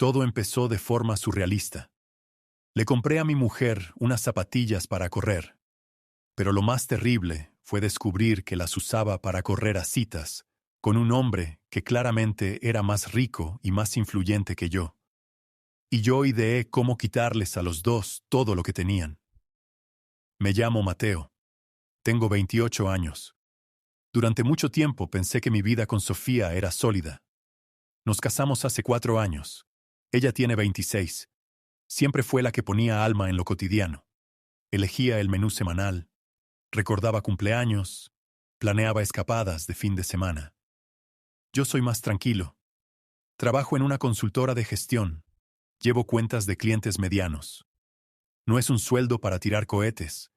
Todo empezó de forma surrealista. Le compré a mi mujer unas zapatillas para correr, pero lo más terrible fue descubrir que las usaba para correr a citas con un hombre que claramente era más rico y más influyente que yo. Y yo ideé cómo quitarles a los dos todo lo que tenían. Me llamo Mateo. Tengo 28 años. Durante mucho tiempo pensé que mi vida con Sofía era sólida. Nos casamos hace 4 años. Ella tiene 26. Siempre fue la que ponía alma en lo cotidiano. Elegía el menú semanal, recordaba cumpleaños, planeaba escapadas de fin de semana. Yo soy más tranquilo. Trabajo en una consultora de gestión. Llevo cuentas de clientes medianos. No es un sueldo para tirar cohetes,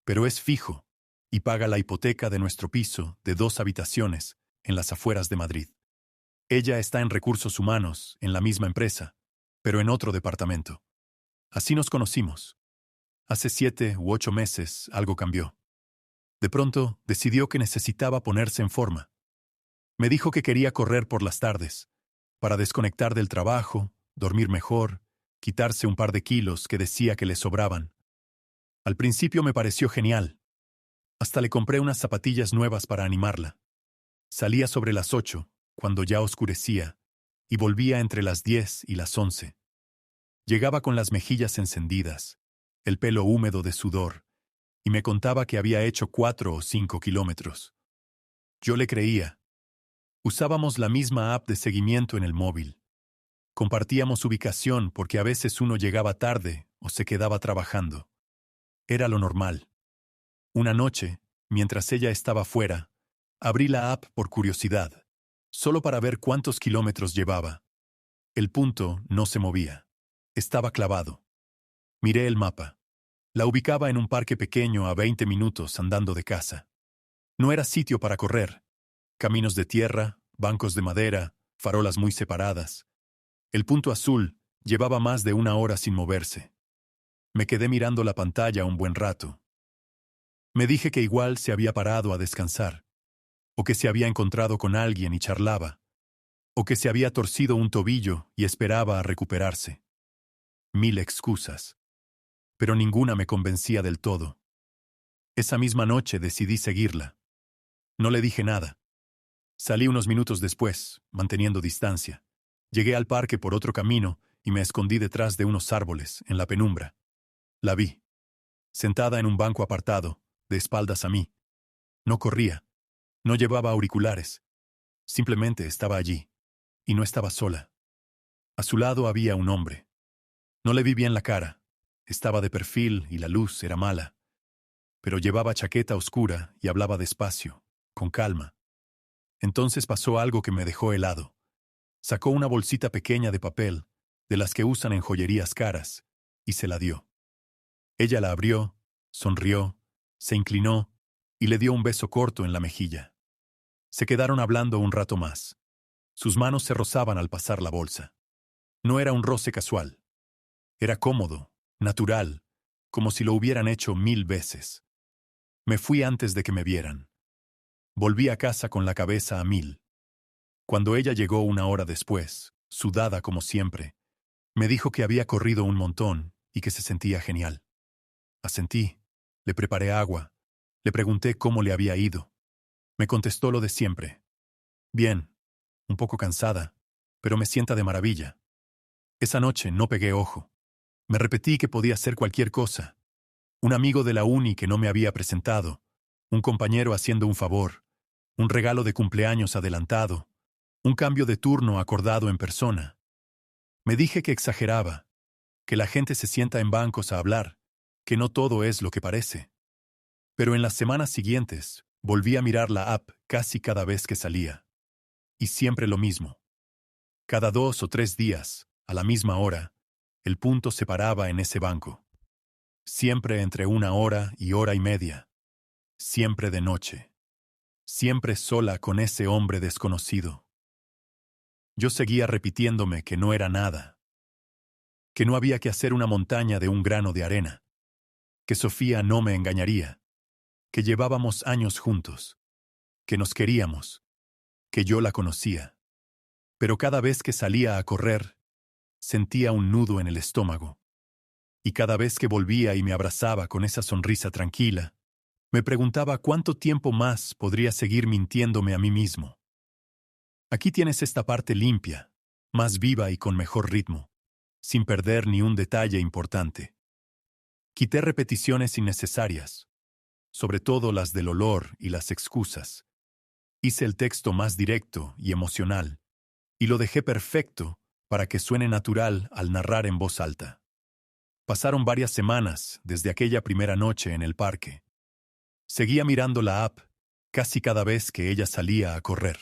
pero es fijo y paga la hipoteca de nuestro piso de 2 habitaciones en las afueras de Madrid. Ella está en recursos humanos, en la misma empresa, pero en otro departamento. Así nos conocimos. Hace 7 u 8 meses algo cambió. De pronto decidió que necesitaba ponerse en forma. Me dijo que quería correr por las tardes, para desconectar del trabajo, dormir mejor, quitarse un par de kilos que decía que le sobraban. Al principio me pareció genial. Hasta le compré unas zapatillas nuevas para animarla. Salía sobre las 8, cuando ya oscurecía, y volvía entre las 10 y las 11. Llegaba con las mejillas encendidas, el pelo húmedo de sudor, y me contaba que había hecho 4 o 5 kilómetros. Yo le creía. Usábamos la misma app de seguimiento en el móvil. Compartíamos ubicación porque a veces uno llegaba tarde o se quedaba trabajando. Era lo normal. Una noche, mientras ella estaba fuera, abrí la app por curiosidad, solo para ver cuántos kilómetros llevaba. El punto no se movía. Estaba clavado. Miré el mapa. La ubicaba en un parque pequeño a 20 minutos andando de casa. No era sitio para correr. Caminos de tierra, bancos de madera, farolas muy separadas. El punto azul llevaba más de 1 hora sin moverse. Me quedé mirando la pantalla un buen rato. Me dije que igual se había parado a descansar, o que se había encontrado con alguien y charlaba, o que se había torcido un tobillo y esperaba a recuperarse. 1000 excusas. Pero ninguna me convencía del todo. Esa misma noche decidí seguirla. No le dije nada. Salí unos minutos después, manteniendo distancia. Llegué al parque por otro camino y me escondí detrás de unos árboles, en la penumbra. La vi, sentada en un banco apartado, de espaldas a mí. No corría, no llevaba auriculares. Simplemente estaba allí, y no estaba sola. A su lado había un hombre. No le vi bien la cara. Estaba de perfil y la luz era mala. Pero llevaba chaqueta oscura y hablaba despacio, con calma. Entonces pasó algo que me dejó helado. Sacó una bolsita pequeña de papel, de las que usan en joyerías caras, y se la dio. Ella la abrió, sonrió, se inclinó y le dio un beso corto en la mejilla. Se quedaron hablando un rato más. Sus manos se rozaban al pasar la bolsa. No era un roce casual. Era cómodo, natural, como si lo hubieran hecho 1000 veces. Me fui antes de que me vieran. Volví a casa con la cabeza a 1000. Cuando ella llegó 1 hora después, sudada como siempre, me dijo que había corrido un montón y que se sentía genial. Asentí, le preparé agua, le pregunté cómo le había ido. Me contestó lo de siempre. Bien, un poco cansada, pero me sienta de maravilla. Esa noche no pegué ojo. Me repetí que podía ser cualquier cosa. Un amigo de la uni que no me había presentado, un compañero haciendo un favor, un regalo de cumpleaños adelantado, un cambio de turno acordado en persona. Me dije que exageraba, que la gente se sienta en bancos a hablar, que no todo es lo que parece. Pero en las semanas siguientes, volví a mirar la app casi cada vez que salía. Y siempre lo mismo. Cada 2 o 3 días, a la misma hora, el punto se paraba en ese banco. Siempre entre 1 hora y hora y media. Siempre de noche. Siempre sola con ese hombre desconocido. Yo seguía repitiéndome que no era nada. Que no había que hacer una montaña de un grano de arena. Que Sofía no me engañaría. Que llevábamos años juntos. Que nos queríamos. Que yo la conocía. Pero cada vez que salía a correr, sentía un nudo en el estómago. Y cada vez que volvía y me abrazaba con esa sonrisa tranquila, me preguntaba cuánto tiempo más podría seguir mintiéndome a mí mismo. Aquí tienes esta parte limpia, más viva y con mejor ritmo, sin perder ni un detalle importante. Quité repeticiones innecesarias, sobre todo las del olor y las excusas. Hice el texto más directo y emocional, y lo dejé perfecto para que suene natural al narrar en voz alta. Pasaron varias semanas desde aquella primera noche en el parque. Seguía mirando la app casi cada vez que ella salía a correr.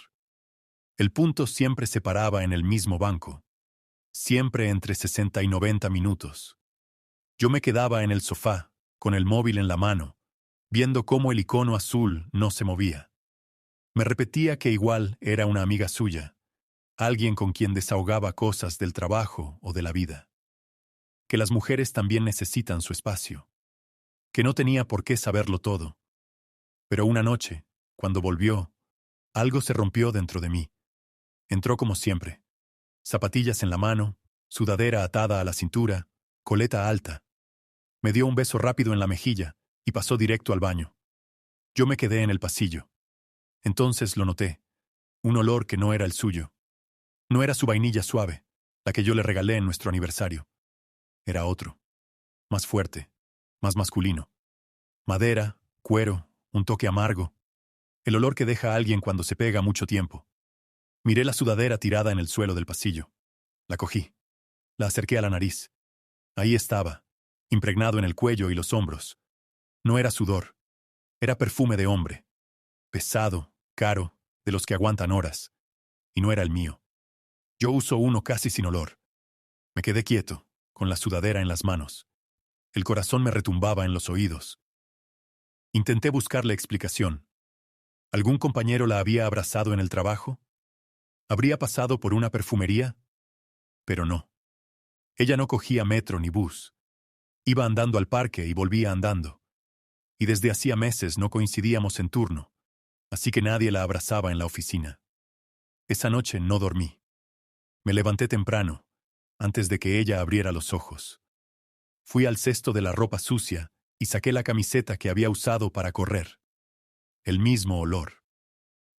El punto siempre se paraba en el mismo banco, siempre entre 60 y 90 minutos. Yo me quedaba en el sofá, con el móvil en la mano, viendo cómo el icono azul no se movía. Me repetía que igual era una amiga suya, alguien con quien desahogaba cosas del trabajo o de la vida. Que las mujeres también necesitan su espacio. Que no tenía por qué saberlo todo. Pero una noche, cuando volvió, algo se rompió dentro de mí. Entró como siempre. Zapatillas en la mano, sudadera atada a la cintura, coleta alta. Me dio un beso rápido en la mejilla y pasó directo al baño. Yo me quedé en el pasillo. Entonces lo noté. Un olor que no era el suyo. No era su vainilla suave, la que yo le regalé en nuestro aniversario. Era otro. Más fuerte, más masculino. Madera, cuero, un toque amargo. El olor que deja a alguien cuando se pega mucho tiempo. Miré la sudadera tirada en el suelo del pasillo. La cogí. La acerqué a la nariz. Ahí estaba, impregnado en el cuello y los hombros. No era sudor. Era perfume de hombre. Pesado, caro, de los que aguantan horas. Y no era el mío. Yo uso uno casi sin olor. Me quedé quieto, con la sudadera en las manos. El corazón me retumbaba en los oídos. Intenté buscarle explicación. ¿Algún compañero la había abrazado en el trabajo? ¿Habría pasado por una perfumería? Pero no. Ella no cogía metro ni bus. Iba andando al parque y volvía andando. Y desde hacía meses no coincidíamos en turno, así que nadie la abrazaba en la oficina. Esa noche no dormí. Me levanté temprano, antes de que ella abriera los ojos. Fui al cesto de la ropa sucia y saqué la camiseta que había usado para correr. El mismo olor.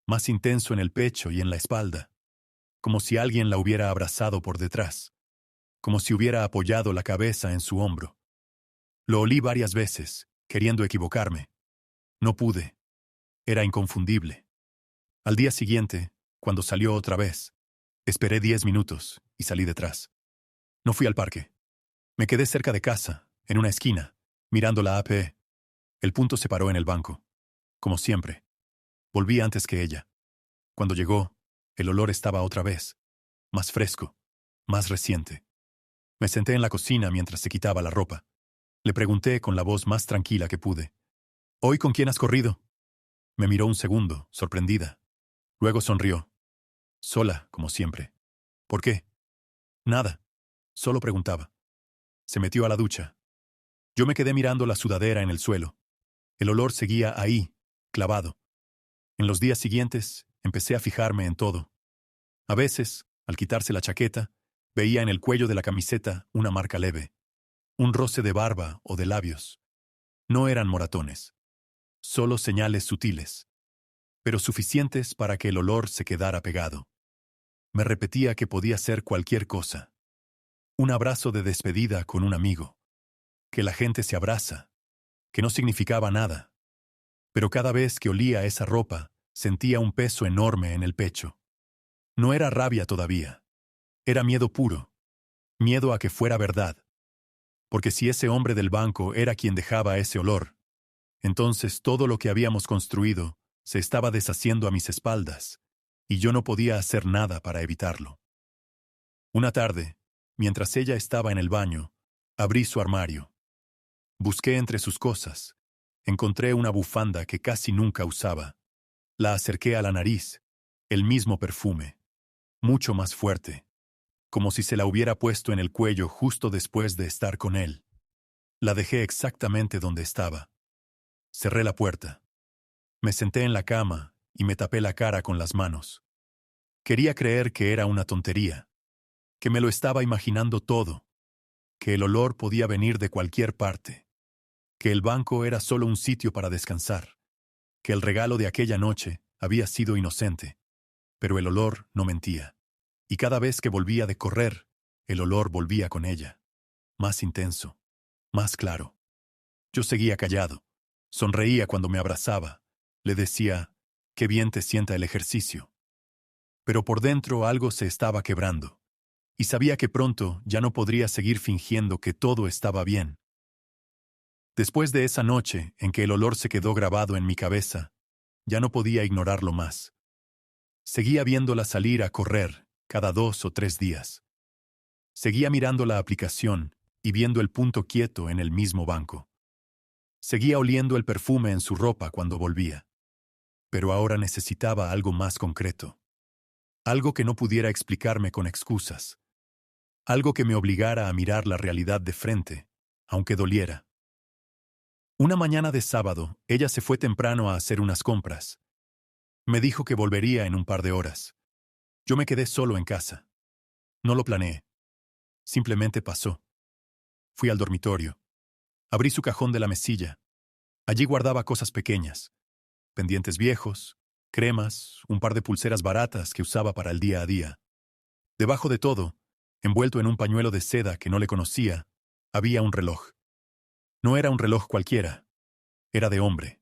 Más intenso en el pecho y en la espalda. Como si alguien la hubiera abrazado por detrás. Como si hubiera apoyado la cabeza en su hombro. Lo olí varias veces, queriendo equivocarme. No pude. Era inconfundible. Al día siguiente, cuando salió otra vez, esperé 10 minutos y salí detrás. No fui al parque. Me quedé cerca de casa, en una esquina, mirando la AP. El punto se paró en el banco. Como siempre. Volví antes que ella. Cuando llegó, el olor estaba otra vez. Más fresco. Más reciente. Me senté en la cocina mientras se quitaba la ropa. Le pregunté con la voz más tranquila que pude. ¿Hoy con quién has corrido? Me miró un segundo, sorprendida. Luego sonrió. Sola, como siempre. ¿Por qué? Nada. Solo preguntaba. Se metió a la ducha. Yo me quedé mirando la sudadera en el suelo. El olor seguía ahí, clavado. En los días siguientes, empecé a fijarme en todo. A veces, al quitarse la chaqueta, veía en el cuello de la camiseta una marca leve. Un roce de barba o de labios. No eran moratones. Solo señales sutiles. Pero suficientes para que el olor se quedara pegado. Me repetía que podía ser cualquier cosa. Un abrazo de despedida con un amigo. Que la gente se abraza. Que no significaba nada. Pero cada vez que olía esa ropa, sentía un peso enorme en el pecho. No era rabia todavía. Era miedo puro. Miedo a que fuera verdad. Porque si ese hombre del banco era quien dejaba ese olor, entonces todo lo que habíamos construido se estaba deshaciendo a mis espaldas, y yo no podía hacer nada para evitarlo. Una tarde, mientras ella estaba en el baño, abrí su armario. Busqué entre sus cosas. Encontré una bufanda que casi nunca usaba. La acerqué a la nariz. El mismo perfume. Mucho más fuerte. Como si se la hubiera puesto en el cuello justo después de estar con él. La dejé exactamente donde estaba. Cerré la puerta. Me senté en la cama y me tapé la cara con las manos. Quería creer que era una tontería. que me lo estaba imaginando todo, que el olor podía venir de cualquier parte, que el banco era solo un sitio para descansar, que el regalo de aquella noche había sido inocente, pero el olor no mentía. Y cada vez que volvía de correr, el olor volvía con ella, más intenso, más claro. Yo seguía callado, sonreía cuando me abrazaba, le decía, qué bien te sienta el ejercicio. Pero por dentro algo se estaba quebrando, y sabía que pronto ya no podría seguir fingiendo que todo estaba bien. Después de esa noche en que el olor se quedó grabado en mi cabeza, ya no podía ignorarlo más. Seguía viéndola salir a correr cada 2 o 3 días. Seguía mirando la aplicación y viendo el punto quieto en el mismo banco. Seguía oliendo el perfume en su ropa cuando volvía. Pero ahora necesitaba algo más concreto. Algo que no pudiera explicarme con excusas. Algo que me obligara a mirar la realidad de frente, aunque doliera. Una mañana de sábado, ella se fue temprano a hacer unas compras. Me dijo que volvería en un par de horas. Yo me quedé solo en casa. No lo planeé. Simplemente pasó. Fui al dormitorio. Abrí su cajón de la mesilla. Allí guardaba cosas pequeñas. Pendientes viejos, cremas, un par de pulseras baratas que usaba para el día a día. Debajo de todo, envuelto en un pañuelo de seda que no le conocía, había un reloj. No era un reloj cualquiera. Era de hombre.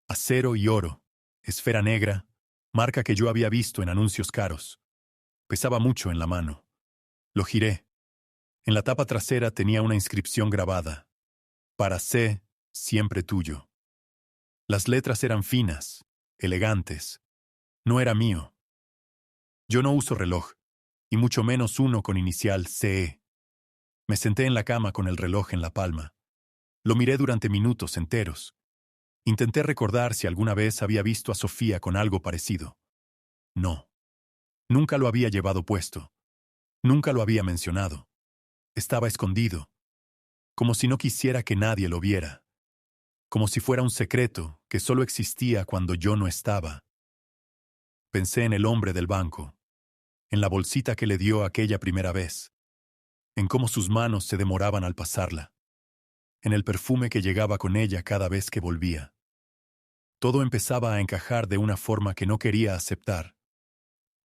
Acero y oro, esfera negra, marca que yo había visto en anuncios caros. Pesaba mucho en la mano. Lo giré. En la tapa trasera tenía una inscripción grabada. Para C, siempre tuyo. Las letras eran finas, elegantes. No era mío. Yo no uso reloj, y mucho menos uno con inicial CE. Me senté en la cama con el reloj en la palma. Lo miré durante minutos enteros. Intenté recordar si alguna vez había visto a Sofía con algo parecido. No. Nunca lo había llevado puesto. Nunca lo había mencionado. Estaba escondido. Como si no quisiera que nadie lo viera. Como si fuera un secreto que solo existía cuando yo no estaba. Pensé en el hombre del banco, en la bolsita que le dio aquella primera vez, en cómo sus manos se demoraban al pasarla, en el perfume que llegaba con ella cada vez que volvía. Todo empezaba a encajar de una forma que no quería aceptar,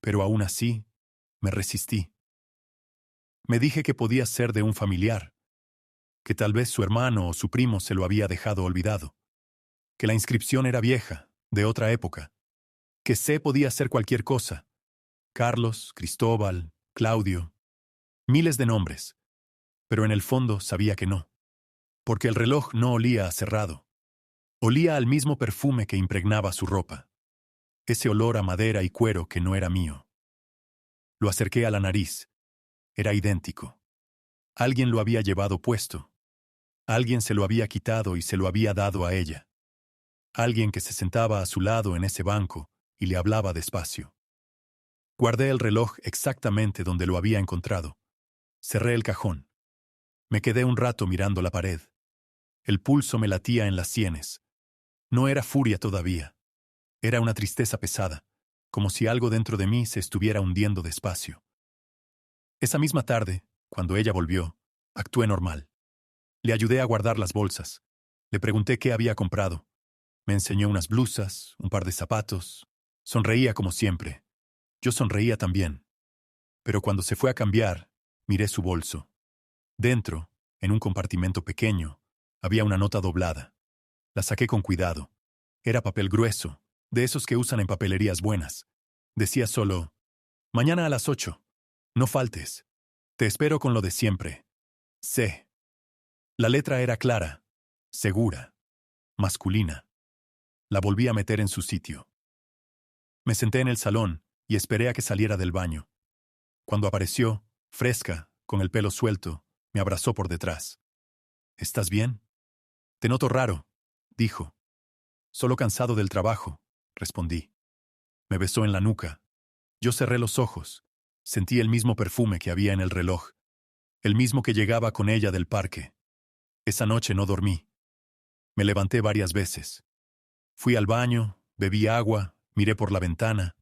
pero aún así me resistí. Me dije que podía ser de un familiar, que tal vez su hermano o su primo se lo había dejado olvidado, que la inscripción era vieja, de otra época, que C podía ser cualquier cosa. Carlos, Cristóbal, Claudio, miles de nombres, pero en el fondo sabía que no, porque el reloj no olía a cerrado. Olía al mismo perfume que impregnaba su ropa, ese olor a madera y cuero que no era mío. Lo acerqué a la nariz. Era idéntico. Alguien lo había llevado puesto. Alguien se lo había quitado y se lo había dado a ella. Alguien que se sentaba a su lado en ese banco y le hablaba despacio. Guardé el reloj exactamente donde lo había encontrado. Cerré el cajón. Me quedé un rato mirando la pared. El pulso me latía en las sienes. No era furia todavía. Era una tristeza pesada, como si algo dentro de mí se estuviera hundiendo despacio. Esa misma tarde, cuando ella volvió, actué normal. Le ayudé a guardar las bolsas. Le pregunté qué había comprado. Me enseñó unas blusas, un par de zapatos. Sonreía como siempre. Yo sonreía también. Pero cuando se fue a cambiar, miré su bolso. Dentro, en un compartimento pequeño, había una nota doblada. La saqué con cuidado. Era papel grueso, de esos que usan en papelerías buenas. Decía solo, mañana a las 8. No faltes. Te espero con lo de siempre. C. La letra era clara, segura, masculina. La volví a meter en su sitio. Me senté en el salón y esperé a que saliera del baño. Cuando apareció, fresca, con el pelo suelto, me abrazó por detrás. ¿Estás bien? Te noto raro, dijo. Solo cansado del trabajo, respondí. Me besó en la nuca. Yo cerré los ojos. Sentí el mismo perfume que había en el reloj, el mismo que llegaba con ella del parque. Esa noche no dormí. Me levanté varias veces. Fui al baño, bebí agua, miré por la ventana.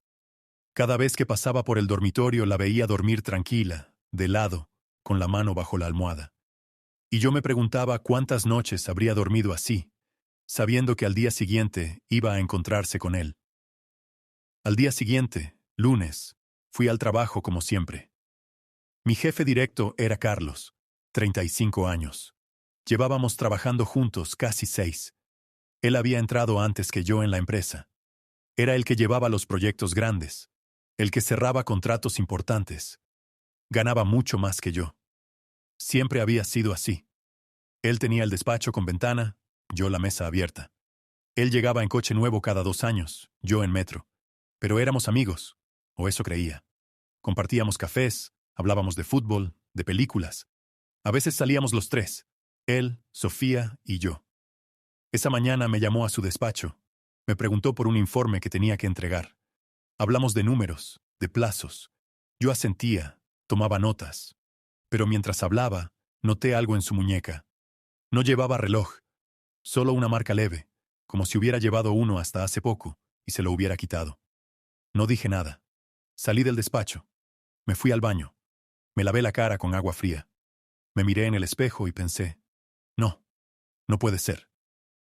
Cada vez que pasaba por el dormitorio la veía dormir tranquila, de lado, con la mano bajo la almohada. Y yo me preguntaba cuántas noches habría dormido así, sabiendo que al día siguiente iba a encontrarse con él. Al día siguiente, lunes, fui al trabajo como siempre. Mi jefe directo era Carlos, 35 años. Llevábamos trabajando juntos casi 6. Él había entrado antes que yo en la empresa. Era el que llevaba los proyectos grandes, el que cerraba contratos importantes. Ganaba mucho más que yo. Siempre había sido así. Él tenía el despacho con ventana, yo la mesa abierta. Él llegaba en coche nuevo cada 2 años, yo en metro. Pero éramos amigos, o eso creía. Compartíamos cafés, hablábamos de fútbol, de películas. A veces salíamos los tres, él, Sofía y yo. Esa mañana me llamó a su despacho. Me preguntó por un informe que tenía que entregar. Hablamos de números, de plazos. Yo asentía, tomaba notas. Pero mientras hablaba, noté algo en su muñeca. No llevaba reloj, solo una marca leve, como si hubiera llevado uno hasta hace poco y se lo hubiera quitado. No dije nada. Salí del despacho. Me fui al baño. Me lavé la cara con agua fría. Me miré en el espejo y pensé, no, no puede ser.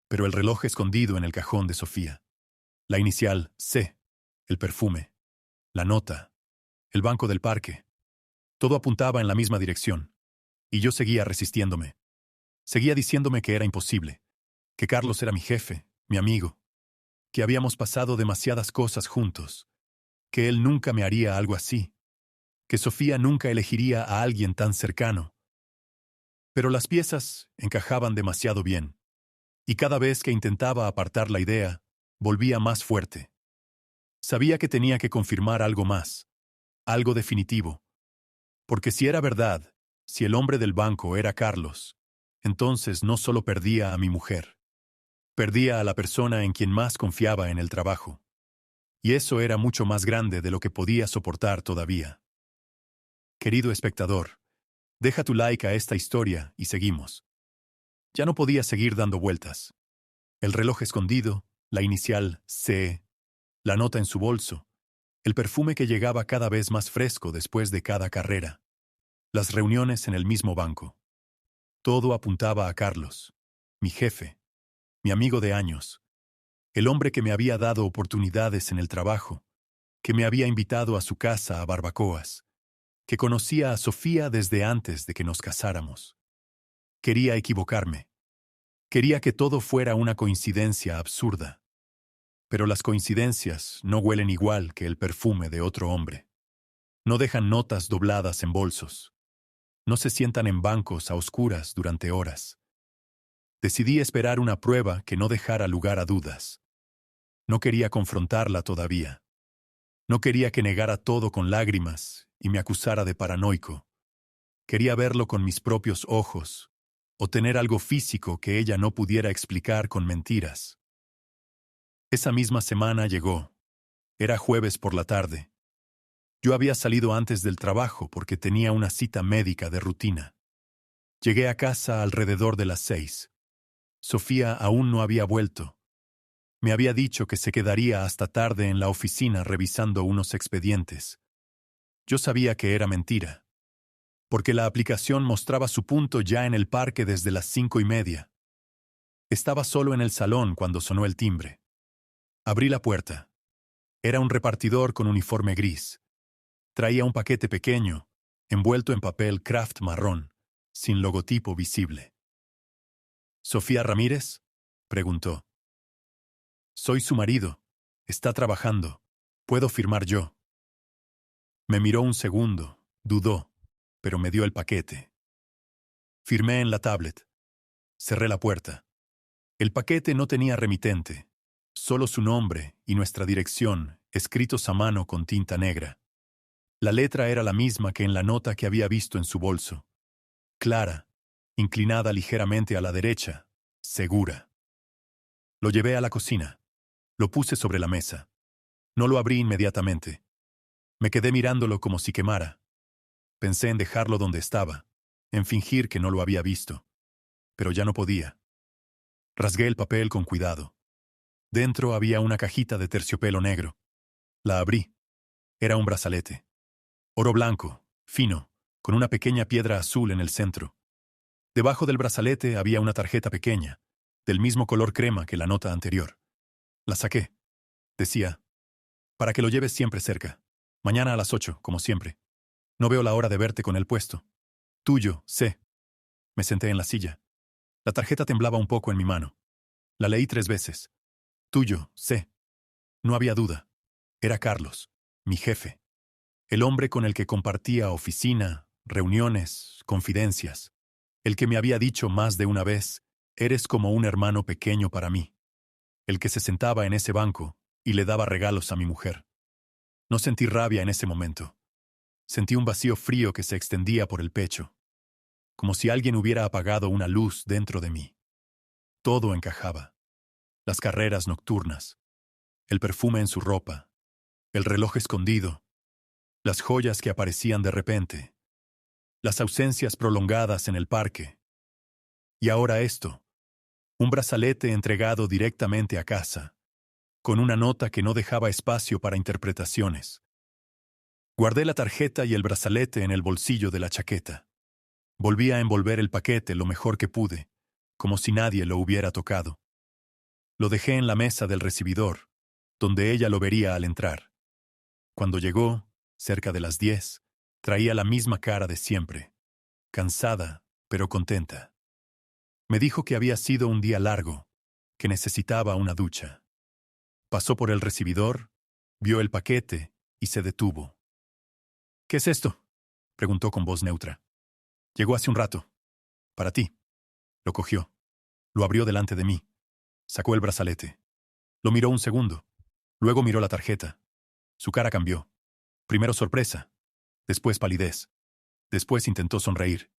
Pero el reloj escondido en el cajón de Sofía. La inicial C, el perfume, la nota, el banco del parque. Todo apuntaba en la misma dirección. Y yo seguía resistiéndome. Seguía diciéndome que era imposible, que Carlos era mi jefe, mi amigo, que habíamos pasado demasiadas cosas juntos, que él nunca me haría algo así, que Sofía nunca elegiría a alguien tan cercano. Pero las piezas encajaban demasiado bien, y cada vez que intentaba apartar la idea, volvía más fuerte. Sabía que tenía que confirmar algo más, algo definitivo, porque si era verdad, si el hombre del banco era Carlos, entonces no solo perdía a mi mujer, perdía a la persona en quien más confiaba en el trabajo. Y eso era mucho más grande de lo que podía soportar todavía. Querido espectador, deja tu like a esta historia y seguimos. Ya no podía seguir dando vueltas. El reloj escondido, la inicial C, la nota en su bolso, el perfume que llegaba cada vez más fresco después de cada carrera, las reuniones en el mismo banco. Todo apuntaba a Carlos, mi jefe, mi amigo de años, el hombre que me había dado oportunidades en el trabajo, que me había invitado a su casa a barbacoas, que conocía a Sofía desde antes de que nos casáramos. Quería equivocarme. Quería que todo fuera una coincidencia absurda. Pero las coincidencias no huelen igual que el perfume de otro hombre. No dejan notas dobladas en bolsos. No se sientan en bancos a oscuras durante horas. Decidí esperar una prueba que no dejara lugar a dudas. No quería confrontarla todavía. No quería que negara todo con lágrimas y me acusara de paranoico. Quería verlo con mis propios ojos, o tener algo físico que ella no pudiera explicar con mentiras. Esa misma semana llegó. Era jueves por la tarde. Yo había salido antes del trabajo porque tenía una cita médica de rutina. Llegué a casa alrededor de las 6. Sofía aún no había vuelto. Me había dicho que se quedaría hasta tarde en la oficina revisando unos expedientes. Yo sabía que era mentira, porque la aplicación mostraba su punto ya en el parque desde las 5:30. Estaba solo en el salón cuando sonó el timbre. Abrí la puerta. Era un repartidor con uniforme gris. Traía un paquete pequeño, envuelto en papel Kraft marrón, sin logotipo visible. ¿Sofía Ramírez?, preguntó. Soy su marido. Está trabajando. ¿Puedo firmar yo? Me miró un segundo, dudó, pero me dio el paquete. Firmé en la tablet. Cerré la puerta. El paquete no tenía remitente, solo su nombre y nuestra dirección, escritos a mano con tinta negra. La letra era la misma que en la nota que había visto en su bolso. Clara, inclinada ligeramente a la derecha, segura. Lo llevé a la cocina. Lo puse sobre la mesa. No lo abrí inmediatamente. Me quedé mirándolo como si quemara. Pensé en dejarlo donde estaba, en fingir que no lo había visto. Pero ya no podía. Rasgué el papel con cuidado. Dentro había una cajita de terciopelo negro. La abrí. Era un brazalete. Oro blanco, fino, con una pequeña piedra azul en el centro. Debajo del brazalete había una tarjeta pequeña, del mismo color crema que la nota anterior. La saqué. Decía, para que lo lleves siempre cerca. Mañana a las 8, como siempre. No veo la hora de verte con el puesto. Tuyo, C. Me senté en la silla. La tarjeta temblaba un poco en mi mano. La leí 3 veces. Tuyo, C. No había duda. Era Carlos, mi jefe. El hombre con el que compartía oficina, reuniones, confidencias. El que me había dicho más de una vez, eres como un hermano pequeño para mí. El que se sentaba en ese banco y le daba regalos a mi mujer. No sentí rabia en ese momento. Sentí un vacío frío que se extendía por el pecho, como si alguien hubiera apagado una luz dentro de mí. Todo encajaba. Las carreras nocturnas, el perfume en su ropa, el reloj escondido, las joyas que aparecían de repente, las ausencias prolongadas en el parque. Y ahora esto, un brazalete entregado directamente a casa, con una nota que no dejaba espacio para interpretaciones. Guardé la tarjeta y el brazalete en el bolsillo de la chaqueta. Volví a envolver el paquete lo mejor que pude, como si nadie lo hubiera tocado. Lo dejé en la mesa del recibidor, donde ella lo vería al entrar. Cuando llegó, cerca de las 10, traía la misma cara de siempre, cansada, pero contenta. Me dijo que había sido un día largo, que necesitaba una ducha. Pasó por el recibidor, vio el paquete y se detuvo. ¿Qué es esto?, preguntó con voz neutra. Llegó hace un rato. Para ti. Lo cogió. Lo abrió delante de mí. Sacó el brazalete. Lo miró un segundo. Luego miró la tarjeta. Su cara cambió. Primero sorpresa. Después palidez. Después intentó sonreír.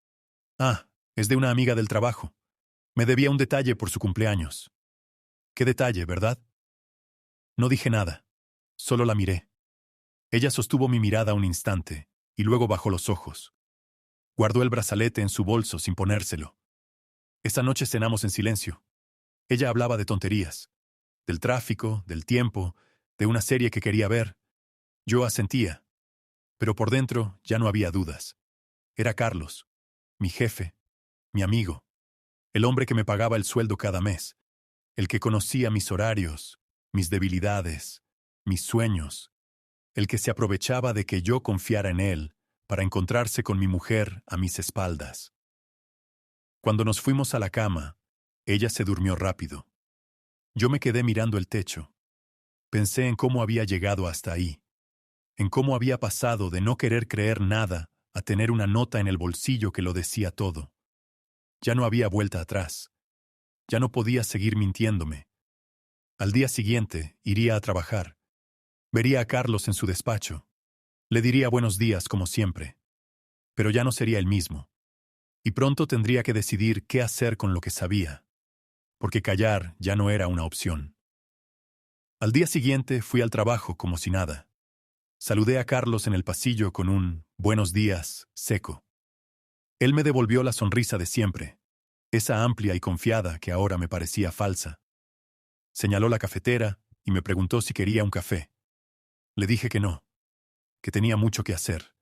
Ah, es de una amiga del trabajo. Me debía un detalle por su cumpleaños. ¿Qué detalle, verdad? No dije nada. Solo la miré. Ella sostuvo mi mirada un instante, y luego bajó los ojos. Guardó el brazalete en su bolso sin ponérselo. Esa noche cenamos en silencio. Ella hablaba de tonterías, del tráfico, del tiempo, de una serie que quería ver. Yo asentía, pero por dentro ya no había dudas. Era Carlos, mi jefe, mi amigo, el hombre que me pagaba el sueldo cada mes, el que conocía mis horarios, mis debilidades, mis sueños, el que se aprovechaba de que yo confiara en él para encontrarse con mi mujer a mis espaldas. Cuando nos fuimos a la cama, ella se durmió rápido. Yo me quedé mirando el techo. Pensé en cómo había llegado hasta ahí, en cómo había pasado de no querer creer nada a tener una nota en el bolsillo que lo decía todo. Ya no había vuelta atrás. Ya no podía seguir mintiéndome. Al día siguiente iría a trabajar. Vería a Carlos en su despacho. Le diría buenos días como siempre. Pero ya no sería el mismo. Y pronto tendría que decidir qué hacer con lo que sabía, porque callar ya no era una opción. Al día siguiente fui al trabajo como si nada. Saludé a Carlos en el pasillo con un buenos días seco. Él me devolvió la sonrisa de siempre, esa amplia y confiada que ahora me parecía falsa. Señaló la cafetera y me preguntó si quería un café. Le dije que no, que tenía mucho que hacer.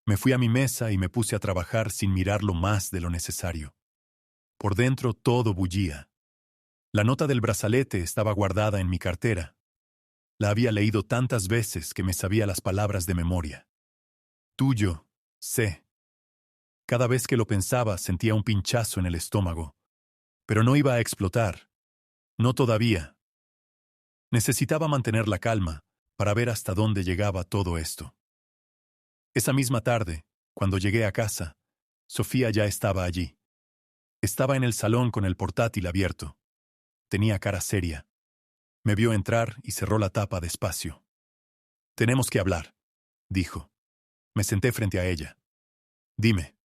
Me fui a mi mesa y me puse a trabajar sin mirarlo más de lo necesario. Por dentro todo bullía. La nota del brazalete estaba guardada en mi cartera. La había leído tantas veces que me sabía las palabras de memoria. Tuyo, C. Cada vez que lo pensaba sentía un pinchazo en el estómago. Pero no iba a explotar. No todavía. Necesitaba mantener la calma para ver hasta dónde llegaba todo esto. Esa misma tarde, cuando llegué a casa, Sofía ya estaba allí. Estaba en el salón con el portátil abierto. Tenía cara seria. Me vio entrar y cerró la tapa despacio. «Tenemos que hablar», dijo. Me senté frente a ella. «Dime».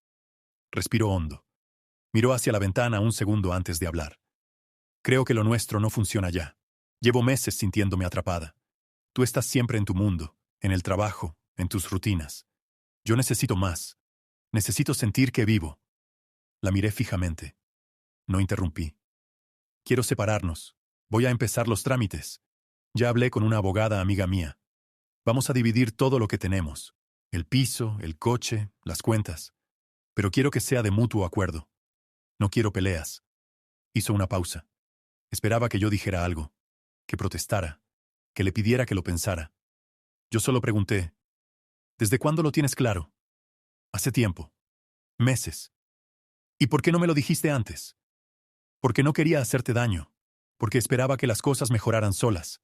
Respiró hondo. Miró hacia la ventana un segundo antes de hablar. «Creo que lo nuestro no funciona ya. Llevo meses sintiéndome atrapada. Tú estás siempre en tu mundo, en el trabajo, en tus rutinas. Yo necesito más. Necesito sentir que vivo». La miré fijamente. No interrumpí. «Quiero separarnos. Voy a empezar los trámites. Ya hablé con una abogada amiga mía. Vamos a dividir todo lo que tenemos. El piso, el coche, las cuentas. Pero quiero que sea de mutuo acuerdo. No quiero peleas. Hizo una pausa. Esperaba que yo dijera algo, que protestara, que le pidiera que lo pensara. Yo solo pregunté, ¿desde cuándo lo tienes claro? Hace tiempo. Meses. ¿Y por qué no me lo dijiste antes? Porque no quería hacerte daño. Porque esperaba que las cosas mejoraran solas.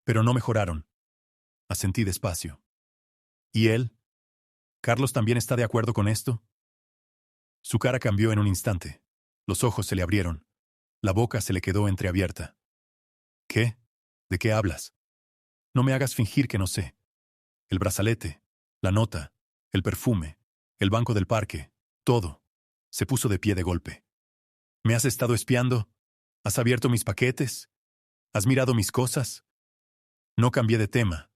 Pero no mejoraron. Asentí despacio. ¿Y él? ¿Carlos también está de acuerdo con esto? Su cara cambió en un instante. Los ojos se le abrieron. La boca se le quedó entreabierta. ¿Qué? ¿De qué hablas? No me hagas fingir que no sé. El brazalete, la nota, el perfume, el banco del parque, todo. Se puso de pie de golpe. ¿Me has estado espiando? ¿Has abierto mis paquetes? ¿Has mirado mis cosas? No cambié de tema.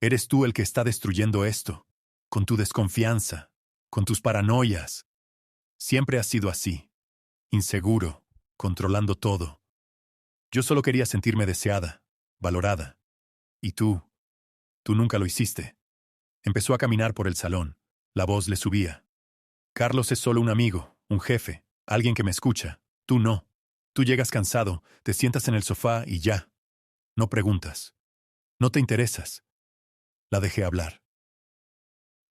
Eres tú el que está destruyendo esto, con tu desconfianza, con tus paranoias. Siempre has sido así, inseguro, controlando todo. Yo solo quería sentirme deseada, valorada. Y tú nunca lo hiciste. Empezó a caminar por el salón. La voz le subía. Carlos es solo un amigo, un jefe, alguien que me escucha. Tú no. Tú llegas cansado, te sientas en el sofá y ya. No preguntas. No te interesas. La dejé hablar.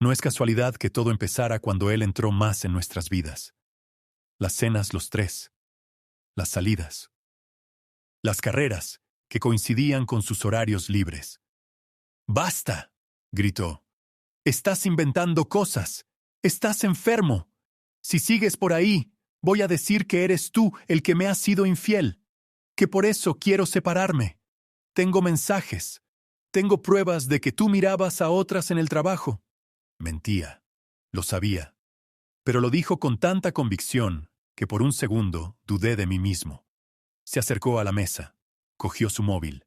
No es casualidad que todo empezara cuando él entró más en nuestras vidas. Las cenas los tres. Las salidas. Las carreras, que coincidían con sus horarios libres. ¡Basta!, gritó. Estás inventando cosas. Estás enfermo. Si sigues por ahí, voy a decir que eres tú el que me has sido infiel, que por eso quiero separarme. Tengo mensajes. Tengo pruebas de que tú mirabas a otras en el trabajo. Mentía. Lo sabía. Pero lo dijo con tanta convicción que por un segundo dudé de mí mismo. Se acercó a la mesa. Cogió su móvil.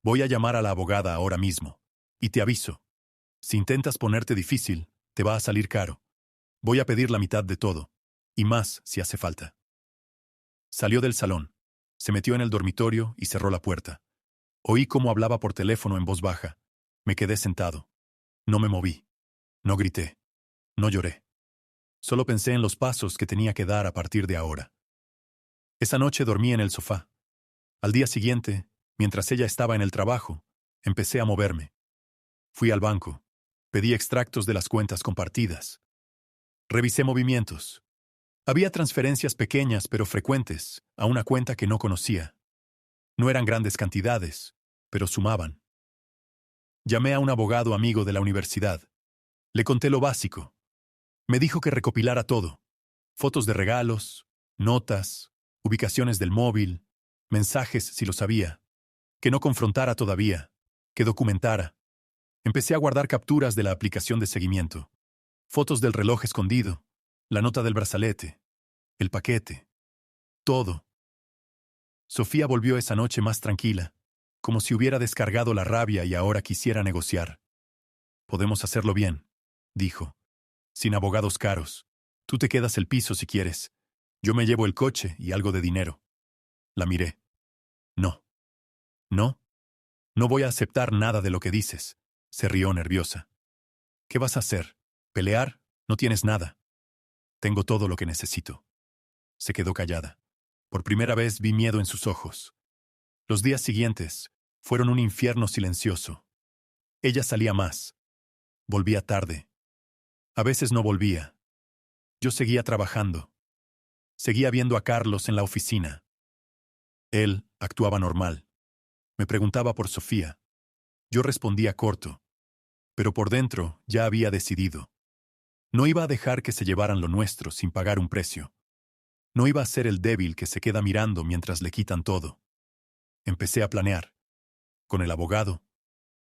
Voy a llamar a la abogada ahora mismo. Y te aviso. Si intentas ponerte difícil, te va a salir caro. Voy a pedir la mitad de todo. Y más si hace falta. Salió del salón. Se metió en el dormitorio y cerró la puerta. Oí cómo hablaba por teléfono en voz baja. Me quedé sentado. No me moví. No grité. No lloré. Solo pensé en los pasos que tenía que dar a partir de ahora. Esa noche dormí en el sofá. Al día siguiente, mientras ella estaba en el trabajo, empecé a moverme. Fui al banco. Pedí extractos de las cuentas compartidas. Revisé movimientos. Había transferencias pequeñas pero frecuentes a una cuenta que no conocía. No eran grandes cantidades, pero sumaban. Llamé a un abogado amigo de la universidad. Le conté lo básico. Me dijo que recopilara todo. Fotos de regalos, notas, ubicaciones del móvil, mensajes si los había. Que no confrontara todavía, que documentara. Empecé a guardar capturas de la aplicación de seguimiento. Fotos del reloj escondido, la nota del brazalete, el paquete. Todo. Sofía volvió esa noche más tranquila, como si hubiera descargado la rabia y ahora quisiera negociar. Podemos hacerlo bien, dijo. Sin abogados caros. Tú te quedas el piso si quieres. Yo me llevo el coche y algo de dinero. La miré. No. No. No voy a aceptar nada de lo que dices. Se rió nerviosa. ¿Qué vas a hacer? ¿Pelear? No tienes nada. Tengo todo lo que necesito. Se quedó callada. Por primera vez vi miedo en sus ojos. Los días siguientes fueron un infierno silencioso. Ella salía más. Volvía tarde. A veces no volvía. Yo seguía trabajando. Seguía viendo a Carlos en la oficina. Él actuaba normal. Me preguntaba por Sofía. Yo respondía corto. Pero por dentro ya había decidido. No iba a dejar que se llevaran lo nuestro sin pagar un precio. No iba a ser el débil que se queda mirando mientras le quitan todo. Empecé a planear. Con el abogado,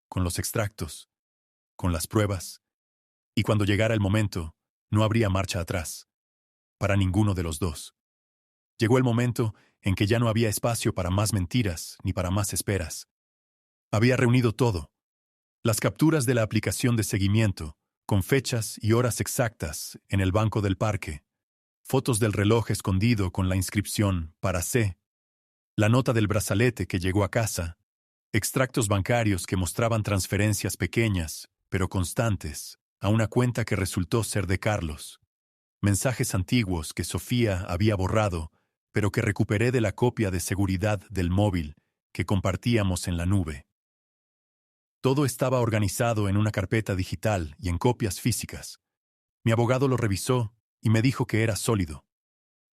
con los extractos, con las pruebas. Y cuando llegara el momento, no habría marcha atrás. Para ninguno de los dos. Llegó el momento en que ya no había espacio para más mentiras ni para más esperas. Había reunido todo. Las capturas de la aplicación de seguimiento, con fechas y horas exactas en el banco del parque. Fotos del reloj escondido con la inscripción para C. La nota del brazalete que llegó a casa. Extractos bancarios que mostraban transferencias pequeñas pero constantes, a una cuenta que resultó ser de Carlos. Mensajes antiguos que Sofía había borrado, pero que recuperé de la copia de seguridad del móvil que compartíamos en la nube. Todo estaba organizado en una carpeta digital y en copias físicas. Mi abogado lo revisó y me dijo que era sólido.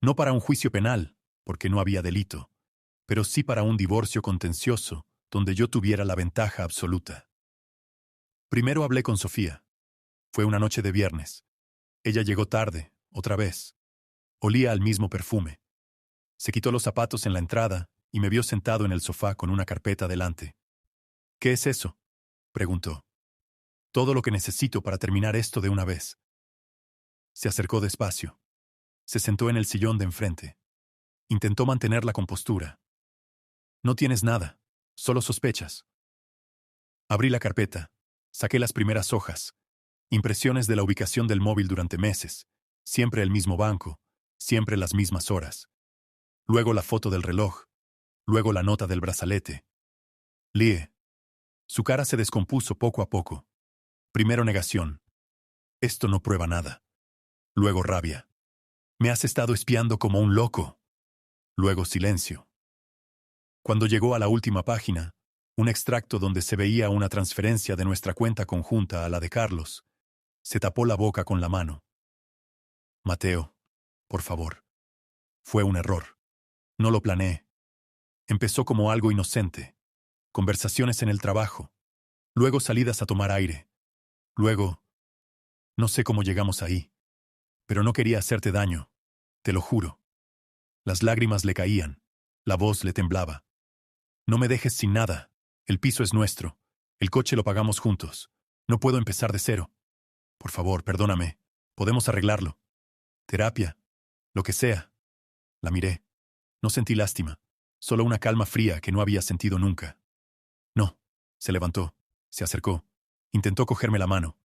No para un juicio penal, porque no había delito, pero sí para un divorcio contencioso, donde yo tuviera la ventaja absoluta. Primero hablé con Sofía. Fue una noche de viernes. Ella llegó tarde, otra vez. Olía al mismo perfume. Se quitó los zapatos en la entrada y me vio sentado en el sofá con una carpeta delante. ¿Qué es eso?, preguntó. Todo lo que necesito para terminar esto de una vez. Se acercó despacio. Se sentó en el sillón de enfrente. Intentó mantener la compostura. No tienes nada, solo sospechas. Abrí la carpeta. Saqué las primeras hojas. Impresiones de la ubicación del móvil durante meses. Siempre el mismo banco. Siempre las mismas horas. Luego la foto del reloj. Luego la nota del brazalete. Lie. Su cara se descompuso poco a poco. Primero negación. Esto no prueba nada. Luego rabia. Me has estado espiando como un loco. Luego silencio. Cuando llegó a la última página, un extracto donde se veía una transferencia de nuestra cuenta conjunta a la de Carlos, se tapó la boca con la mano. Mateo, por favor. Fue un error. No lo planeé. Empezó como algo inocente. Conversaciones en el trabajo. Luego salidas a tomar aire. Luego, no sé cómo llegamos ahí. Pero no quería hacerte daño. Te lo juro. Las lágrimas le caían. La voz le temblaba. No me dejes sin nada. El piso es nuestro. El coche lo pagamos juntos. No puedo empezar de cero. Por favor, perdóname. Podemos arreglarlo. Terapia. Lo que sea. La miré. No sentí lástima. Solo una calma fría que no había sentido nunca. No. Se levantó. Se acercó. Intentó cogerme la mano.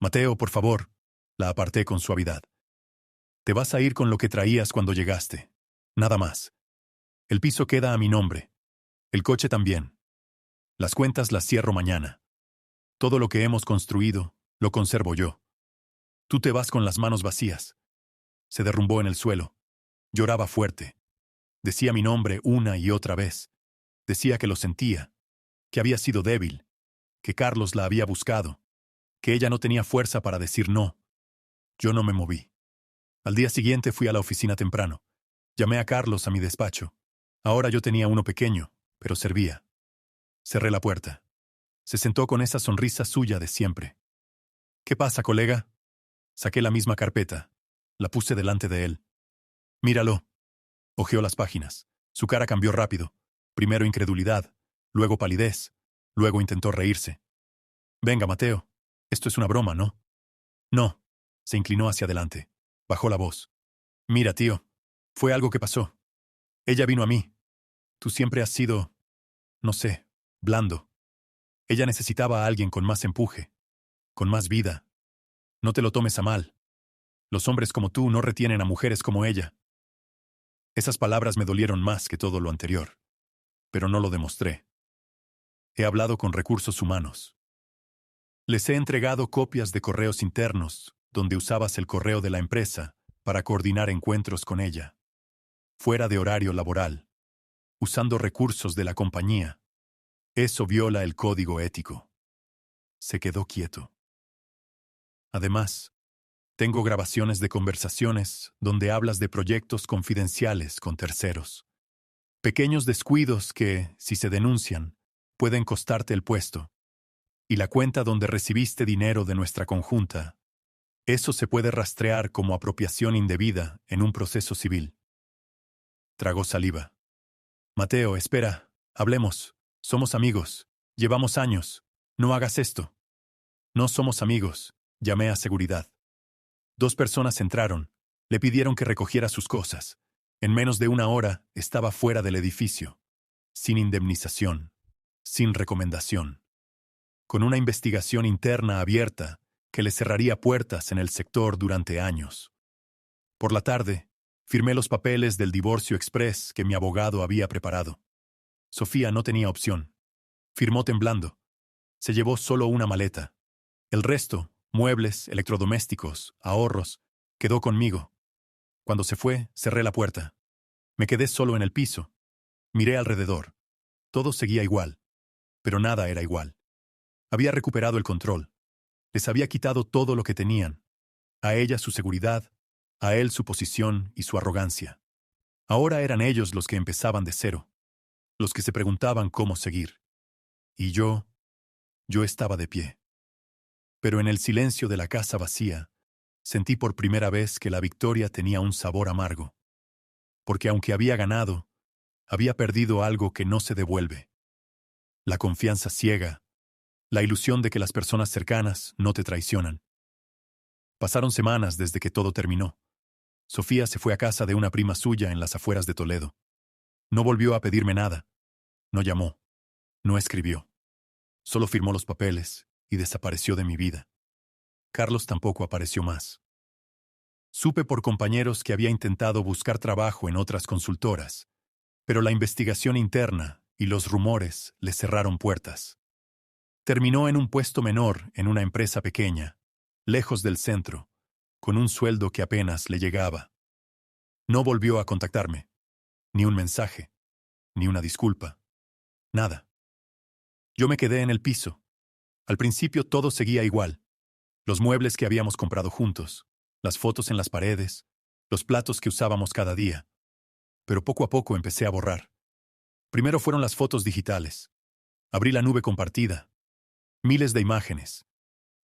Mateo, por favor. La aparté con suavidad. Te vas a ir con lo que traías cuando llegaste. Nada más. El piso queda a mi nombre. El coche también. Las cuentas las cierro mañana. Todo lo que hemos construido, lo conservo yo. Tú te vas con las manos vacías. Se derrumbó en el suelo. Lloraba fuerte. Decía mi nombre una y otra vez. Decía que lo sentía, que había sido débil, que Carlos la había buscado, que ella no tenía fuerza para decir no. Yo no me moví. Al día siguiente fui a la oficina temprano. Llamé a Carlos a mi despacho. Ahora yo tenía uno pequeño, pero servía. Cerré la puerta. Se sentó con esa sonrisa suya de siempre. ¿Qué pasa, colega? Saqué la misma carpeta. La puse delante de él. Míralo. Hojeó las páginas. Su cara cambió rápido. Primero incredulidad, luego palidez, luego intentó reírse. Venga, Mateo. Esto es una broma, ¿no? No. Se inclinó hacia adelante. Bajó la voz. Mira, tío. Fue algo que pasó. Ella vino a mí. Tú siempre has sido, no sé, blando. Ella necesitaba a alguien con más empuje, con más vida. No te lo tomes a mal. Los hombres como tú no retienen a mujeres como ella. Esas palabras me dolieron más que todo lo anterior, pero no lo demostré. He hablado con recursos humanos. Les he entregado copias de correos internos, donde usabas el correo de la empresa para coordinar encuentros con ella, fuera de horario laboral, usando recursos de la compañía. Eso viola el código ético. Se quedó quieto. Además, tengo grabaciones de conversaciones donde hablas de proyectos confidenciales con terceros. Pequeños descuidos que, si se denuncian, pueden costarte el puesto. Y la cuenta donde recibiste dinero de nuestra conjunta. Eso se puede rastrear como apropiación indebida en un proceso civil. Tragó saliva. Mateo, espera, hablemos. Somos amigos. Llevamos años. No hagas esto. No somos amigos. Llamé a seguridad. 2 personas entraron. Le pidieron que recogiera sus cosas. En menos de una hora estaba fuera del edificio. Sin indemnización. Sin recomendación. Con una investigación interna abierta que le cerraría puertas en el sector durante años. Por la tarde, firmé los papeles del divorcio express que mi abogado había preparado. Sofía no tenía opción. Firmó temblando. Se llevó solo una maleta. El resto, muebles, electrodomésticos, ahorros, quedó conmigo. Cuando se fue, cerré la puerta. Me quedé solo en el piso. Miré alrededor. Todo seguía igual, pero nada era igual. Había recuperado el control. Les había quitado todo lo que tenían. A ella su seguridad, a él su posición y su arrogancia. Ahora eran ellos los que empezaban de cero, los que se preguntaban cómo seguir. Y yo estaba de pie. Pero en el silencio de la casa vacía, sentí por primera vez que la victoria tenía un sabor amargo. Porque aunque había ganado, había perdido algo que no se devuelve. La confianza ciega, la ilusión de que las personas cercanas no te traicionan. Pasaron semanas desde que todo terminó. Sofía se fue a casa de una prima suya en las afueras de Toledo. No volvió a pedirme nada. No llamó. No escribió. Solo firmó los papeles y desapareció de mi vida. Carlos tampoco apareció más. Supe por compañeros que había intentado buscar trabajo en otras consultoras, pero la investigación interna y los rumores le cerraron puertas. Terminó en un puesto menor en una empresa pequeña, lejos del centro, con un sueldo que apenas le llegaba. No volvió a contactarme. Ni un mensaje, ni una disculpa. Nada. Yo me quedé en el piso. Al principio todo seguía igual. Los muebles que habíamos comprado juntos, las fotos en las paredes, los platos que usábamos cada día. Pero poco a poco empecé a borrar. Primero fueron las fotos digitales. Abrí la nube compartida. Miles de imágenes.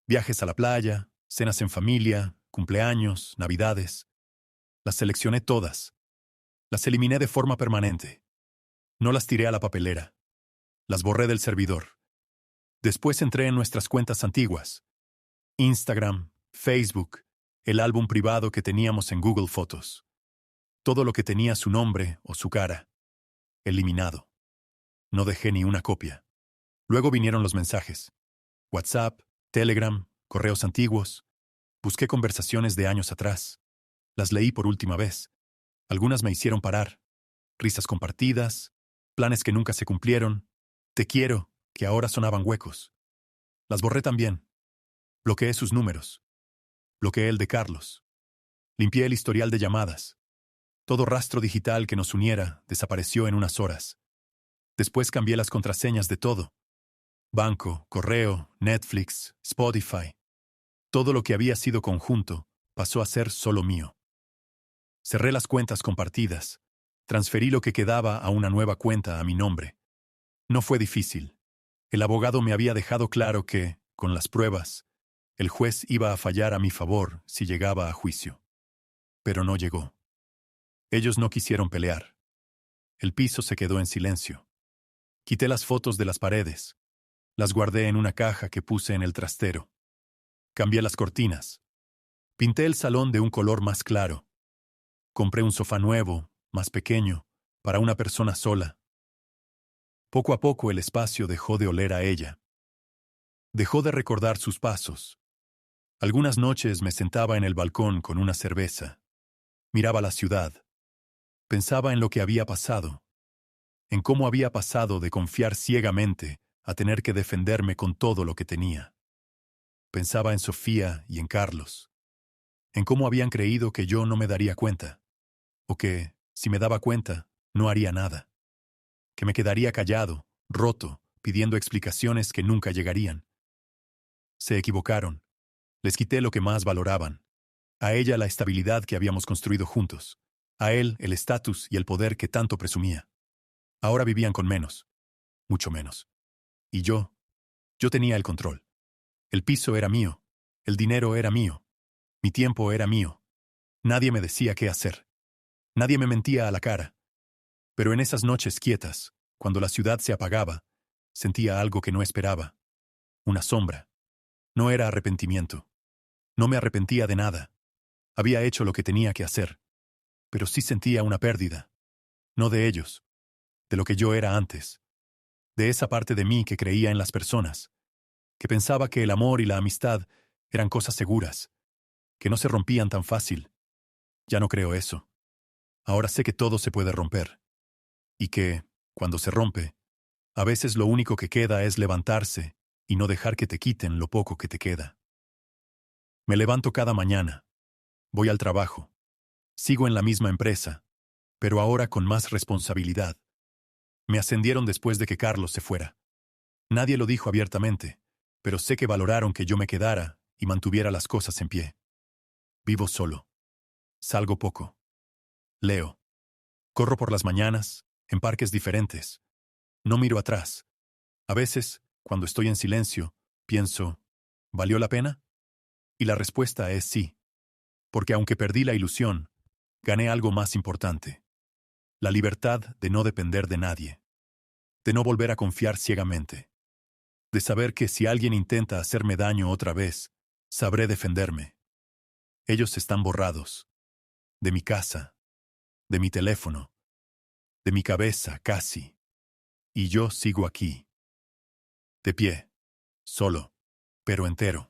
Viajes a la playa, cenas en familia, cumpleaños, navidades. Las seleccioné todas. Las eliminé de forma permanente. No las tiré a la papelera. Las borré del servidor. Después entré en nuestras cuentas antiguas. Instagram, Facebook, el álbum privado que teníamos en Google Fotos. Todo lo que tenía su nombre o su cara. Eliminado. No dejé ni una copia. Luego vinieron los mensajes. WhatsApp, Telegram, correos antiguos. Busqué conversaciones de años atrás. Las leí por última vez. Algunas me hicieron parar. Risas compartidas, planes que nunca se cumplieron. Te quiero, que ahora sonaban huecos. Las borré también. Bloqueé sus números. Bloqueé el de Carlos. Limpié el historial de llamadas. Todo rastro digital que nos uniera desapareció en unas horas. Después cambié las contraseñas de todo. Banco, correo, Netflix, Spotify. Todo lo que había sido conjunto pasó a ser solo mío. Cerré las cuentas compartidas. Transferí lo que quedaba a una nueva cuenta a mi nombre. No fue difícil. El abogado me había dejado claro que, con las pruebas, el juez iba a fallar a mi favor si llegaba a juicio. Pero no llegó. Ellos no quisieron pelear. El piso se quedó en silencio. Quité las fotos de las paredes. Las guardé en una caja que puse en el trastero. Cambié las cortinas. Pinté el salón de un color más claro. Compré un sofá nuevo, más pequeño, para una persona sola. Poco a poco el espacio dejó de oler a ella. Dejó de recordar sus pasos. Algunas noches me sentaba en el balcón con una cerveza. Miraba la ciudad. Pensaba en lo que había pasado. En cómo había pasado de confiar ciegamente a tener que defenderme con todo lo que tenía. Pensaba en Sofía y en Carlos. En cómo habían creído que yo no me daría cuenta. O que, si me daba cuenta, no haría nada. Que me quedaría callado, roto, pidiendo explicaciones que nunca llegarían. Se equivocaron. Les quité lo que más valoraban. A ella la estabilidad que habíamos construido juntos. A él el estatus y el poder que tanto presumía. Ahora vivían con menos. Mucho menos. Y yo tenía el control. El piso era mío. El dinero era mío. Mi tiempo era mío. Nadie me decía qué hacer. Nadie me mentía a la cara. Pero en esas noches quietas, cuando la ciudad se apagaba, sentía algo que no esperaba. Una sombra. No era arrepentimiento. No me arrepentía de nada. Había hecho lo que tenía que hacer. Pero sí sentía una pérdida. No de ellos. De lo que yo era antes. De esa parte de mí que creía en las personas. Que pensaba que el amor y la amistad eran cosas seguras. Que no se rompían tan fácil. Ya no creo eso. Ahora sé que todo se puede romper. Y que, cuando se rompe, a veces lo único que queda es levantarse y no dejar que te quiten lo poco que te queda. Me levanto cada mañana. Voy al trabajo. Sigo en la misma empresa, pero ahora con más responsabilidad. Me ascendieron después de que Carlos se fuera. Nadie lo dijo abiertamente, pero sé que valoraron que yo me quedara y mantuviera las cosas en pie. Vivo solo. Salgo poco. Leo. Corro por las mañanas, en parques diferentes. No miro atrás. A veces, cuando estoy en silencio, pienso, ¿valió la pena? Y la respuesta es sí, porque aunque perdí la ilusión, gané algo más importante. La libertad de no depender de nadie, de no volver a confiar ciegamente, de saber que si alguien intenta hacerme daño otra vez, sabré defenderme. Ellos están borrados, de mi casa, de mi teléfono, de mi cabeza casi, y yo sigo aquí, de pie, solo, pero entero.